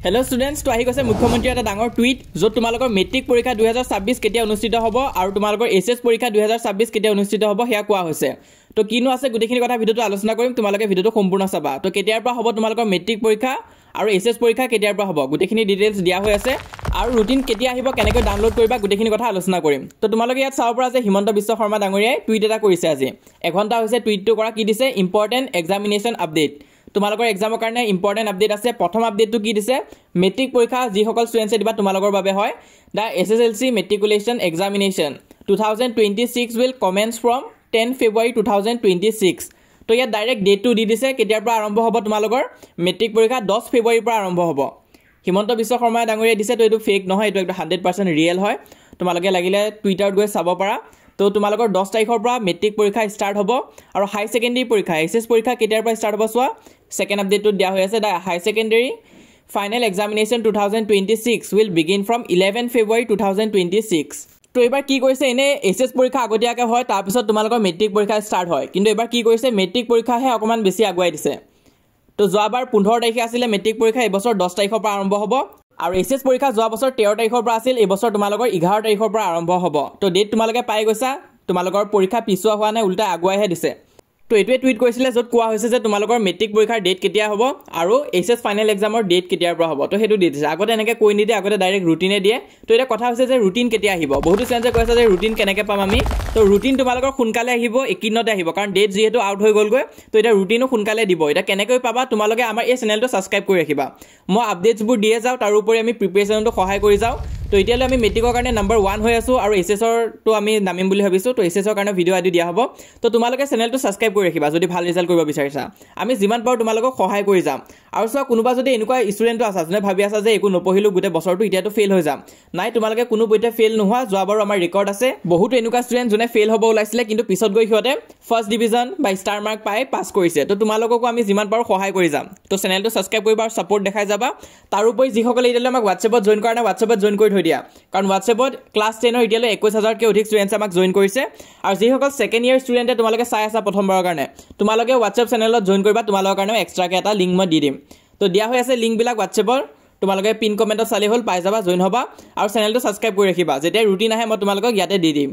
hello students तो आহি গৈছে मुख्यमंत्री এটা ডাঙৰ টুইট যত তোমালোকৰ মেট্ৰিক পৰীক্ষা 2026 কেতিয়া অনুষ্ঠিত হ'ব আৰু তোমালোকৰ এছএছ পৰীক্ষা 2026 কেতিয়া অনুষ্ঠিত হ'ব হেয়া কোৱা হৈছে তো কিনো আছে গুটেখিনি কথা ভিডিওটো আলোচনা কৰিম তোমালোকে ভিডিওটো সম্পূৰ্ণ চাবা তো কেতিয়াৰ পৰা হ'ব তোমালোকৰ মেট্ৰিক পৰীক্ষা আৰু এছএছ পৰীক্ষা কেতিয়াৰ পৰা হ'ব গুটেখিনি ডিটেইলছ দিয়া হৈ আছে আৰু ৰুটিন কেতিয়া আহিব কেনেকৈ ডাউনলোড কৰিবা গুটেখিনি কথা আলোচনা কৰিম তো তোমালোকে ইয়াত চাব পৰা যে হিমন্ত বিশ্ব শৰ্মা ডাঙৰীয়াই টুইট এটা কৰিছে আজি এঘণ্টা হৈছে টুইটটো কৰা কি দিছে ইম্পৰ্টেন্ট এক্সামিনেশন আপডেট তোমালোকৰ এক্সামৰ কাৰণে ইম্পৰ্টেন্ট আপডেট আছে প্ৰথম আপডেটটো কি দিছে মেট্ৰিক পৰীক্ষা যি সকল ষ্টুডেন্টছে দিবা তোমালোকৰ বাবে হয় দা এছএছএলসি মেট্ৰিকুলেশন examination 2026 will commence from 10 February 2026 তো ইয়াত ডাইৰেক্ট ডেটটো দি দিছে কেতিয়াৰ পৰা আৰম্ভ হ'ব তোমালোকৰ মেট্ৰিক পৰীক্ষা 10 ফেব্ৰুৱাৰীৰ পৰা আৰম্ভ হ'ব হিমন্ত বিশ্ব শৰ্মা ডাঙৰীয়াই দিছে তো এইটো ফেক নহয় এইটো একদম 100% ৰিয়েল হয় তোমালোকে লাগিলে টুইটাৰত গৈ চাব পাৰা তো তোমালোকৰ 10 তাৰিখৰ পৰা মেট্ৰিক পৰীক্ষা ষ্টাৰ্ট হ'ব আৰু হাই সেকেন্ডাৰী পৰীক্ষা এছএছ পৰীক্ষা কেতিয়াৰ পৰা ষ্টাৰ্ট হ'ব সোৱা সেকেন্ড আপডেটটো দিয়া হৈ আছে the high secondary final examination 2026 will begin from 11 February 2026 তো এবাৰ কি কৰিছে এনে এছএছ পৰীক্ষা আগতীয়াকৈ হয় তাৰ পিছত তোমালোকৰ মেট্ৰিক পৰীক্ষা ষ্টাৰ্ট হয় কিন্তু এবাৰ কি কৰিছে মেট্ৰিক পৰীক্ষাহে অকমান বেছি আগুৱাই দিছে তো যোৱাবাৰ 15 তাৰিখে আছিল মেট্ৰিক পৰীক্ষা এবছৰ 10 তাৰিখৰ পৰা আৰম্ভ হ'ব আৰু এছএছ পৰীক্ষা যোৱা বছৰ 13 তাৰিখৰ পৰা আছিল এবছৰ তোমালোকৰ 11 তাৰিখৰ পৰা আৰম্ভ হ'ব তো ডেট তোমালোকে পাই গৈছা তোমালোকৰ পৰীক্ষা পিছুৱা হোৱা নাই উল্টা আগুৱাইহে দিছে তো এটোৱে টুইট কৰিছিলে যত কোৱা হৈছে যে তোমালোকৰ মেট্ৰিক পৰীক্ষাৰ ডেট কেতিয়া হ'ব আৰু এছএছ ফাইনেল এক্সামৰ ডেট কেতিয়াৰ পৰা হ'ব তো হেতু দি দিছে আগতে এনেকৈ কৈ নিদিয়ে আগতে ডাইৰেক্ট ৰুটিনে দিয়ে তো এটা কথা হৈছে যে ৰুটিন কেতিয়া আহিব বহুতো ষ্টুডেন্টে কৈছে যে ৰুটিন কেনেকৈ পাম আমি তো ৰুটিন তোমালোকৰ সোনকালে আহিব একিনতে আহিব কাৰণ ডেট যেহেতু আউট হৈ গ'লগৈ তো এটা ৰুটিনো সোনকালে দিব এটা কেনেকৈ পাবা তোমালোকে আমাৰ এই চেনেলটো সাবস্ক্ৰাইব কৰি ৰাখিবা মই আপডেটছবোৰ দিয়ে যাওঁ তাৰ উপৰি আমি প্ৰিপাৰেচনটো সহায় কৰি যাওঁ তো এতিয়ালৈ আমি মেট্ৰিকৰ কাৰণে নাম্বাৰ 1 হৈ আছো আৰু এছএছৰ তো আমি নামিম বুলি ভাবিছো তো এছএছৰ কাৰণে ভিডিও আদি দিয়া হ'ব তো তোমালোকে চেনেলটো সাবস্ক্ৰাইব কৰি ৰাখিবা যদি ভাল ৰিজাল্ট কৰিব বিচাৰিছা আমি যিমান পাৰো তোমালোকক সহায় কৰি যাম আৰু সব কোনোবা যদি এনেকুৱা ষ্টুডেন্ট আছে যোনে ভাবি আছে যে একো নপঢ়িলো গোটে বছৰটো এতিয়াতো ফেল হৈ যাম নাই তোমালোকে কোনো পইতে ফেল নোহোৱা যোৱাবাৰো আমাৰ ৰেকৰ্ড আছে বহুত এনেকুৱা ষ্টুডেন্ট যোনে ফেল হ'ব ওলাইছিলে কিন্তু পিছত গৈ সিহঁতে ফাৰ্ষ্ট ডিভিজন বা ষ্টাৰ মাৰ্ক পাই পাছ কৰিছে তো তোমালোককো আমি যিমান পাৰো সহায় কৰি যাম তো চেনেলটো সাবস্ক্ৰাইব কৰিবা আৰু সাপোৰ্ট দেখাই যাবা তাৰ উপৰি যিসকলে এতিয়ালৈ আমাক WhatsAppত জয়েন কৰা নাই WhatsAppত জয়েন কৰি থৈ দিয়া কাৰণ WhatsAppত ক্লাছ 10 ৰ এতিয়ালৈ 21000 কে অধিক ষ্টুডেন্টছ আমাক জয়েন কৰিছে আৰু যিসকল সেকেন্ড ইয়াৰ ষ্টুডেন্টে তোমালোকে চাই আছা প্ৰথমবাৰৰ কাৰণে তোমালোকে WhatsApp চেনেলত জয়েন কৰিবা তোমালোকৰ কাৰণে এক্সট্ৰাকে এটা লিংক মই দি দিম তো দিয়া হৈ আছে লিংক বিলাক WhatsAppৰ তোমালোকে পিন কমেন্টত চালি হল পাই যাবা জয়েন হ'বা আৰু চেনেলটো সাবস্ক্ৰাইব কৰি ৰাখিবা যেতিয়া ৰুটিন আহে মই তোমালোকক ইয়াতে দি দিম